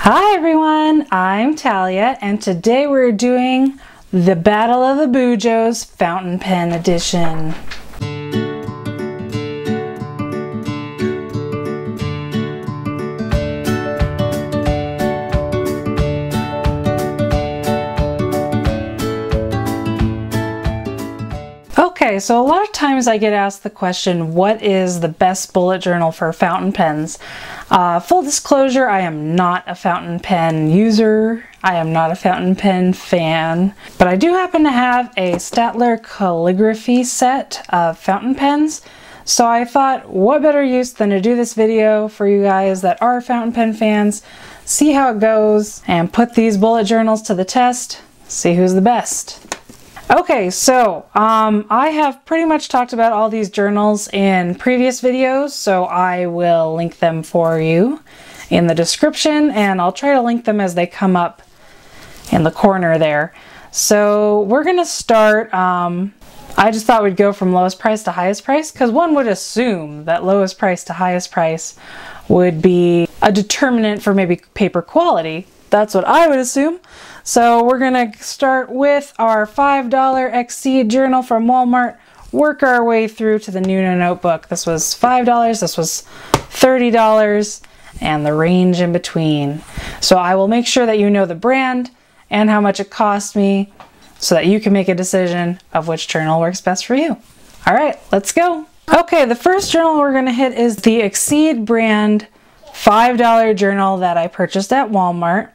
Hi everyone, I'm Talia and today we're doing the Battle of the Bujos Fountain Pen Edition. Okay, so a lot of times I get asked the question, what is the best bullet journal for fountain pens? Full disclosure, I am not a fountain pen user. I am not a fountain pen fan, but I do happen to have a Staedtler calligraphy set of fountain pens. So I thought, what better use than to do this video for you guys that are fountain pen fans, see how it goes, and put these bullet journals to the test, see who's the best. Okay, so I have pretty much talked about all these journals in previous videos, so I will link them for you in the description, and I'll try to link them as they come up in the corner there. So we're gonna start, I just thought we'd go from lowest price to highest price, because one would assume that lowest price to highest price would be a determinant for maybe paper quality. That's what I would assume. So we're gonna start with our $5 Exceed journal from Walmart, work our way through to the Nuuna Notebook. This was $5, this was $30, and the range in between. So I will make sure that you know the brand and how much it cost me so that you can make a decision of which journal works best for you. All right, let's go. Okay, the first journal we're gonna hit is the Exceed brand $5 journal that I purchased at Walmart.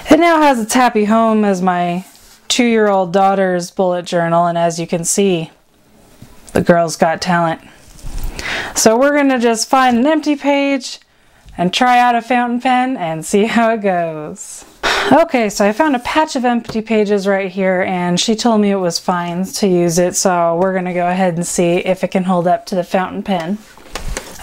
It now has its happy home as my 2-year-old daughter's bullet journal, and as you can see, the girl's got talent. So we're gonna just find an empty page and try out a fountain pen and see how it goes. Okay, so I found a patch of empty pages right here, and she told me it was fine to use it, so we're gonna go ahead and see if it can hold up to the fountain pen.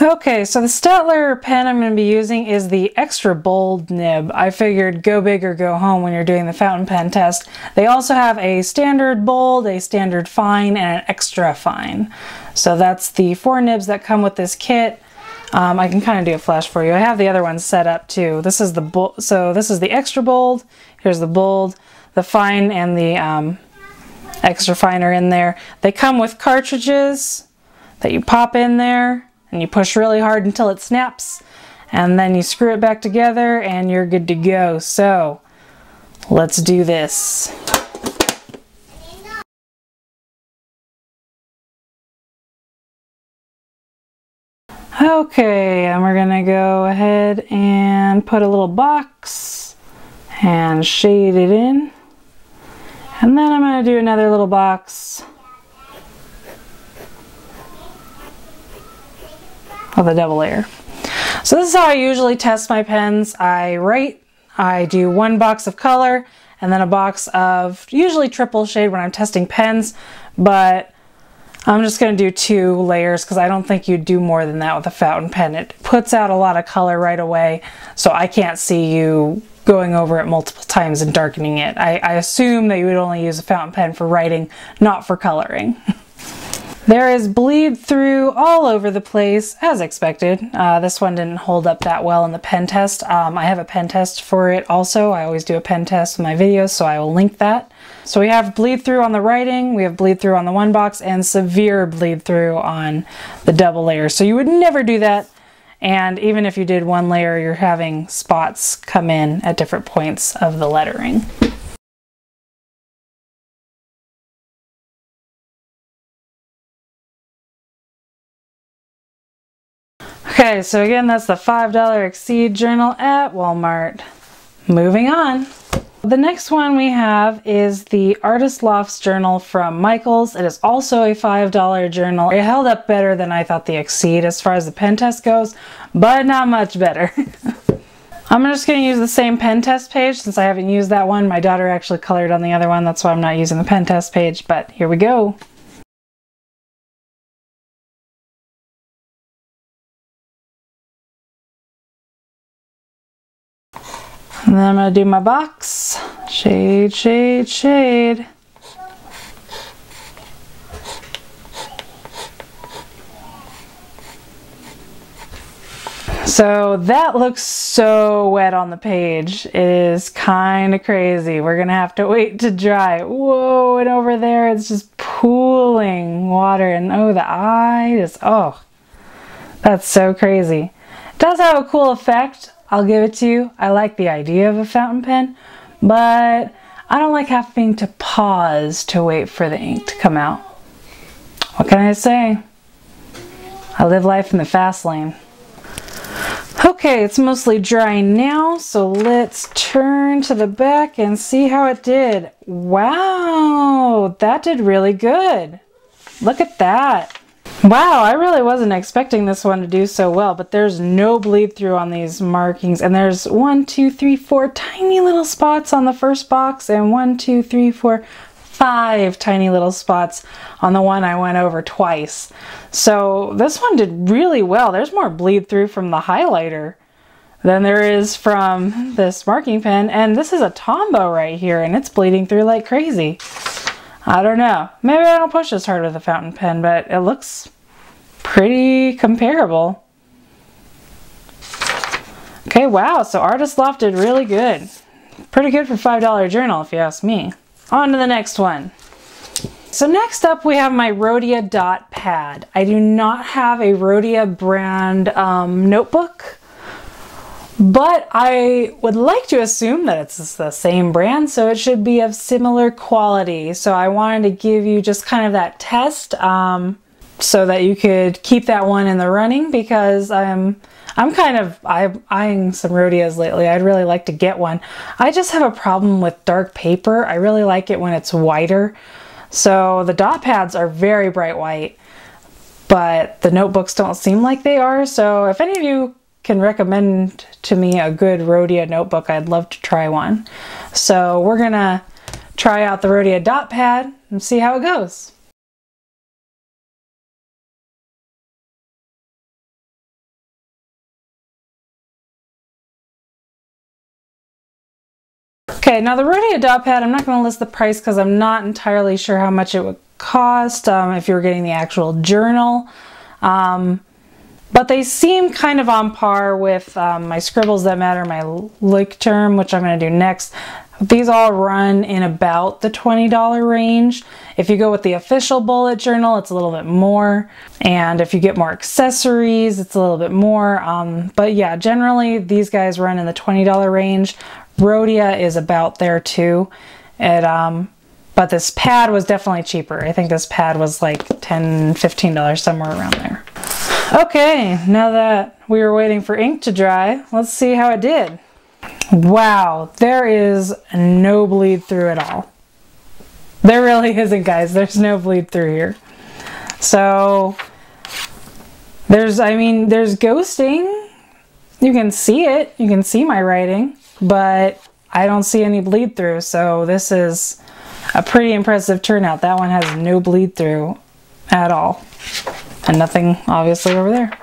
Okay, so the Staedtler pen I'm going to be using is the extra bold nib. I figured go big or go home when you're doing the fountain pen test. They also have a standard bold, a standard fine, and an extra fine. So that's the 4 nibs that come with this kit. I can kind of do a flash for you. I have the other ones set up too. This is the so this is the extra bold. Here's the bold, the fine, and the extra fine are in there. They come with cartridges that you pop in there, and you push really hard until it snaps, and then you screw it back together and you're good to go. So let's do this. Okay, and we're gonna go ahead and put a little box and shade it in, and then I'm gonna do another little box with a double layer. So this is how I usually test my pens. I do 1 box of color and then a box of usually triple shade when I'm testing pens, but I'm just going to do 2 layers because I don't think you'd do more than that with a fountain pen. It puts out a lot of color right away, so I can't see you going over it multiple times and darkening it. I assume that you would only use a fountain pen for writing, not for coloring. There is bleed through all over the place, as expected. This one didn't hold up that well in the pen test. I have a pen test for it also. I always do a pen test in my videos, so I will link that. So we have bleed through on the writing, we have bleed through on the 1 box, and severe bleed through on the double layer. So you would never do that, and even if you did 1 layer, you're having spots come in at different points of the lettering. Okay, so again, that's the $5 Exceed journal at Walmart. Moving on. The next one we have is the Artist Loft's journal from Michaels. It is also a $5 journal. It held up better than I thought the Exceed as far as the pen test goes, but not much better. I'm just going to use the same pen test page since I haven't used that one. My daughter actually colored on the other one, that's why I'm not using the pen test page, but here we go. And then I'm going to do my box. Shade, shade, shade. So that looks so wet on the page. It is kind of crazy. We're gonna have to wait to dry. Whoa, and over there it's just pooling water, and oh, the eye is, oh, that's so crazy. It does have a cool effect, I'll give it to you. I like the idea of a fountain pen, but I don't like having to pause to wait for the ink to come out. What can I say? I live life in the fast lane. Okay, it's mostly dry now, so let's turn to the back and see how it did. Wow, that did really good. Look at that. Wow, I really wasn't expecting this one to do so well, but there's no bleed through on these markings, and there's 1, 2, 3, 4 tiny little spots on the first box, and 1, 2, 3, 4, 5 tiny little spots on the one I went over twice. So this one did really well. There's more bleed through from the highlighter than there is from this marking pen, and this is a Tombow right here, and it's bleeding through like crazy. I don't know. Maybe I don't push as hard with a fountain pen, but it looks pretty comparable. Okay, wow, so Artist Loft did really good. Pretty good for $5 journal if you ask me. On to the next one. So next up we have my Rhodia dot pad. I do not have a Rhodia brand notebook, but I would like to assume that it's the same brand, so it should be of similar quality. So I wanted to give you just kind of that test so that you could keep that one in the running, because I'm kind of eyeing some Rhodias lately. I'd really like to get one. I just have a problem with dark paper. I really like it when it's whiter. So the dot pads are very bright white, but the notebooks don't seem like they are. So if any of you can recommend to me a good Rhodia notebook, I'd love to try one. So we're gonna try out the Rhodia dot pad and see how it goes. Okay, now the Rhodia dot pad, I'm not going to list the price because I'm not entirely sure how much it would cost if you were getting the actual journal. But they seem kind of on par with my Scribbles That Matter, my Licterm, which I'm going to do next. These all run in about the $20 range. If you go with the official bullet journal, it's a little bit more. And if you get more accessories, it's a little bit more. But yeah, generally these guys run in the $20 range. Rhodia is about there too. But this pad was definitely cheaper. I think this pad was like $10, $15, somewhere around there. Okay, now that we were waiting for ink to dry, let's see how it did. Wow, there is no bleed through at all. There really isn't, guys. There's no bleed through here. So there's ghosting. You can see it. You can see my writing, but I don't see any bleed through. So this is a pretty impressive turnout. That one has no bleed through at all. And nothing obviously over there.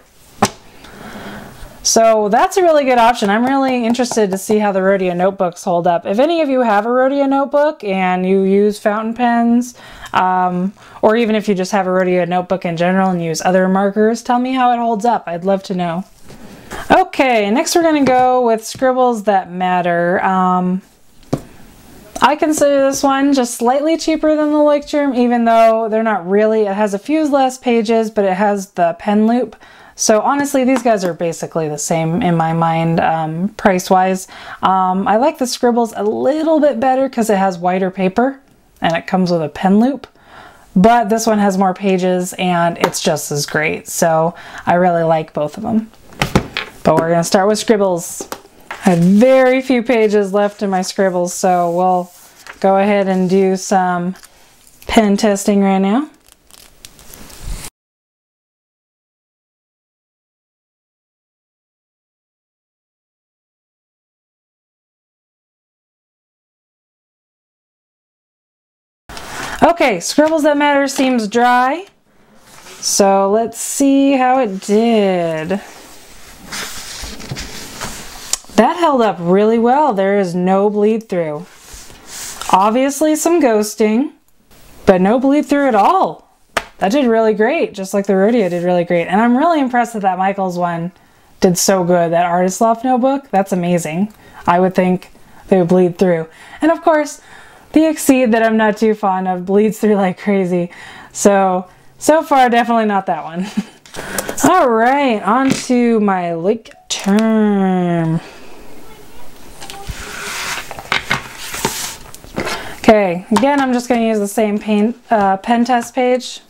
So that's a really good option. I'm really interested to see how the Rhodia notebooks hold up. If any of you have a Rhodia notebook and you use fountain pens, or even if you just have a Rhodia notebook in general and use other markers, tell me how it holds up. I'd love to know. Okay, next we're going to go with Scribbles That Matter. I consider this one just slightly cheaper than the Licterm, even though they're not really. It has a few less pages, but it has the pen loop. So honestly, these guys are basically the same in my mind, price-wise. I like the Scribbles a little bit better because it has whiter paper and it comes with a pen loop. But this one has more pages and it's just as great. So I really like both of them. But we're going to start with Scribbles. I have very few pages left in my Scribbles, so we'll go ahead and do some pen testing right now. Okay, Scribbles That Matter seems dry, so let's see how it did. That held up really well. There is no bleed through. Obviously some ghosting, but no bleed through at all. That did really great, just like the Rhodia did really great. And I'm really impressed that that Michaels one did so good. That Artist Loft notebook, that's amazing. I would think they would bleed through. And of course, the Exceed that I'm not too fond of bleeds through like crazy. So far, definitely not that one. All right, on to my lake term. Okay, again, I'm just going to use the same pen test page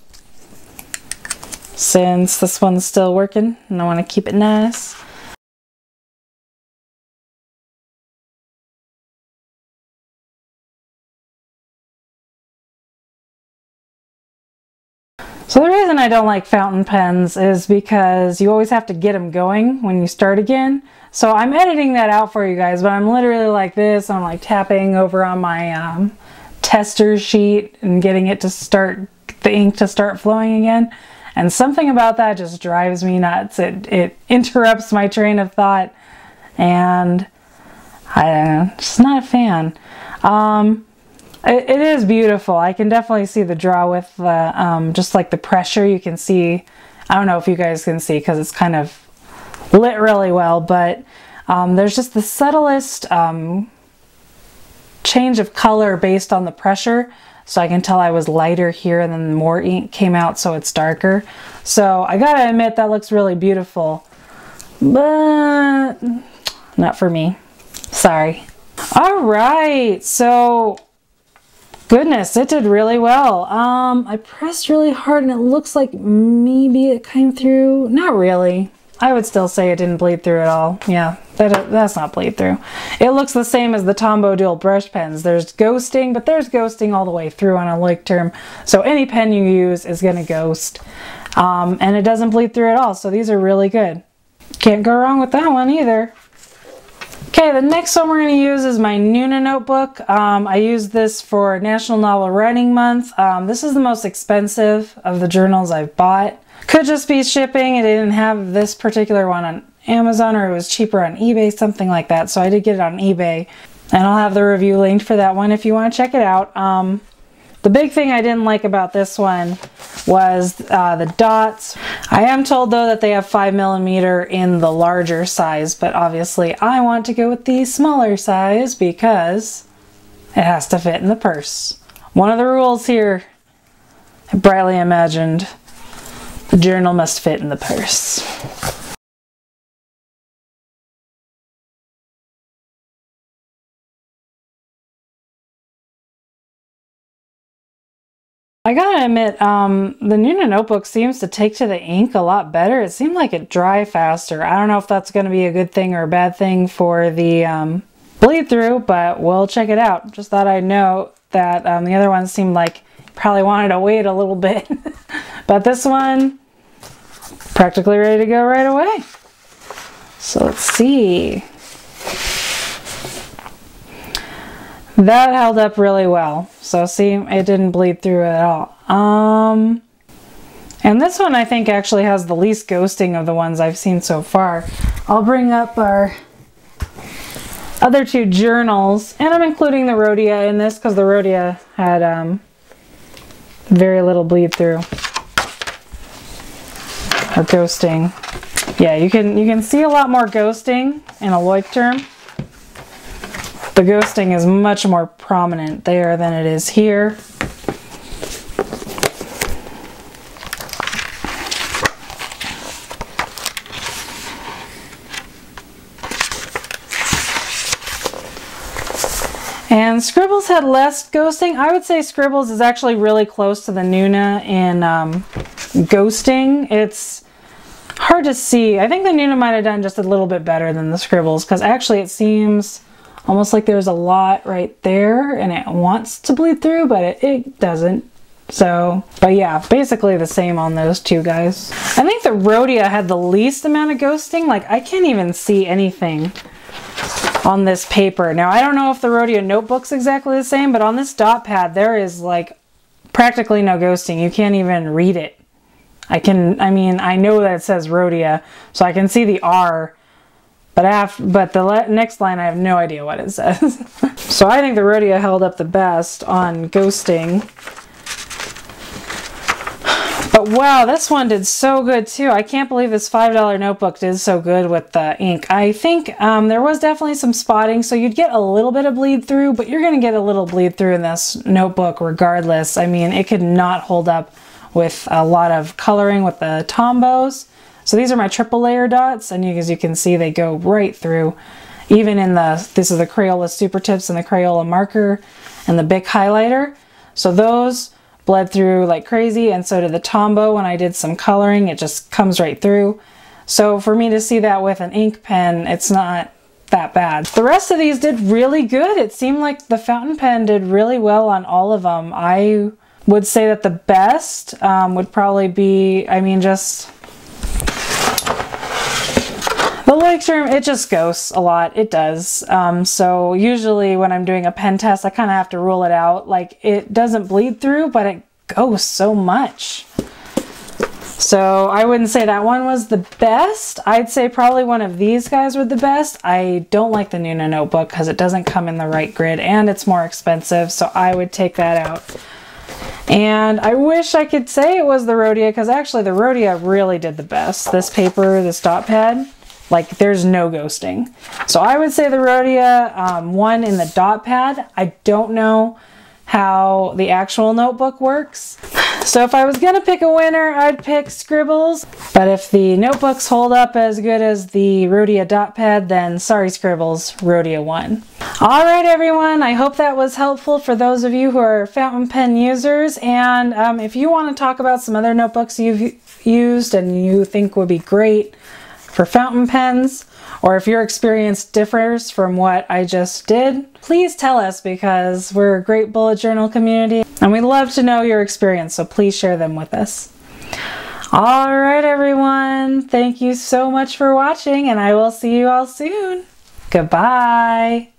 since this one's still working and I want to keep it nice. So the reason I don't like fountain pens is because you always have to get them going when you start again. So I'm editing that out for you guys, but I'm literally like this. I'm like tapping over on my tester sheet and getting it to start, the ink to start flowing again. And something about that just drives me nuts. It interrupts my train of thought, and I don't know, just not a fan. It is beautiful. I can definitely see the draw with the, just like the pressure. You can see, I don't know if you guys can see because it's kind of lit really well, but there's just the subtlest change of color based on the pressure. So I can tell I was lighter here and then more ink came out so it's darker. So I gotta admit that looks really beautiful, but not for me. Sorry. All right, so goodness, it did really well. I pressed really hard and it looks like maybe it came through. Not really. I would still say it didn't bleed through at all. Yeah, that's not bleed through. It looks the same as the Tombow dual brush pens. There's ghosting, but there's ghosting all the way through on a lake term. So any pen you use is going to ghost. And it doesn't bleed through at all. So these are really good. Can't go wrong with that one either. Okay, the next one we're going to use is my Nuuna Notebook. I used this for National Novel Writing Month. This is the most expensive of the journals I've bought. Could just be shipping. It didn't have this particular one on Amazon, or it was cheaper on eBay, something like that. So I did get it on eBay, and I'll have the review linked for that one if you want to check it out. The big thing I didn't like about this one was the dots. I am told though that they have 5mm in the larger size, but obviously I want to go with the smaller size because it has to fit in the purse. One of the rules here, I brightly imagined, the journal must fit in the purse. I gotta admit, the Nuuna Notebook seems to take to the ink a lot better. It seemed like it dried faster. I don't know if that's going to be a good thing or a bad thing for the bleed through, but we'll check it out. Just thought I'd note that the other one seemed like probably wanted to wait a little bit. But this one, practically ready to go right away. So let's see. That held up really well. So see, it didn't bleed through at all. And this one I think actually has the least ghosting of the ones I've seen so far. I'll bring up our other two journals, and I'm including the Rhodia in this because the Rhodia had very little bleed through or ghosting. Yeah, you can see a lot more ghosting in a Loik term. The ghosting is much more prominent there than it is here. And Scribbles had less ghosting. I would say Scribbles is actually really close to the Nuuna in ghosting. It's hard to see. I think the Nuuna might have done just a little bit better than the Scribbles because actually it seems almost like there's a lot right there and it wants to bleed through, but it doesn't. So, but yeah, basically the same on those two guys. I think the Rhodia had the least amount of ghosting. Like I can't even see anything on this paper. Now I don't know if the Rhodia Notebook's exactly the same, but on this dot pad there is like practically no ghosting. You can't even read it. I mean, I know that it says Rhodia, so I can see the R, but the next line I have no idea what it says. So I think the Rhodia held up the best on ghosting. But wow, this one did so good too. I can't believe this $5 notebook did so good with the ink. I think there was definitely some spotting, so you'd get a little bit of bleed through, but you're going to get a little bleed through in this notebook regardless. I mean, it could not hold up with a lot of coloring with the Tombows. So these are my triple layer dots, and as you can see, they go right through. Even in this is the Crayola Super Tips and the Crayola marker and the Bic highlighter. So those bled through like crazy, and so did the Tombow. When I did some coloring, it just comes right through. So for me to see that with an ink pen, it's not that bad. The rest of these did really good. It seemed like the fountain pen did really well on all of them. I would say that the best would probably be, I mean, just the Lightroom. It just ghosts a lot. It does. So usually when I'm doing a pen test, I kind of have to rule it out. Like, it doesn't bleed through, but it ghosts so much. So I wouldn't say that one was the best. I'd say probably one of these guys were the best. I don't like the Nuuna Notebook because it doesn't come in the right grid and it's more expensive. So I would take that out. And I wish I could say it was the Rhodia, because actually the Rhodia really did the best. This paper, this dot pad, like, there's no ghosting. So I would say the Rhodia won in the dot pad. I don't know how the actual notebook works. So if I was gonna pick a winner, I'd pick Scribbles. But if the notebooks hold up as good as the Rhodia dot pad, then sorry Scribbles, Rhodia won. All right, everyone, I hope that was helpful for those of you who are fountain pen users. And if you want to talk about some other notebooks you've used and you think would be great for fountain pens, or if your experience differs from what I just did, please tell us, because we're a great bullet journal community and we love to know your experience, so please share them with us. All right, everyone, thank you so much for watching, and I will see you all soon. Goodbye.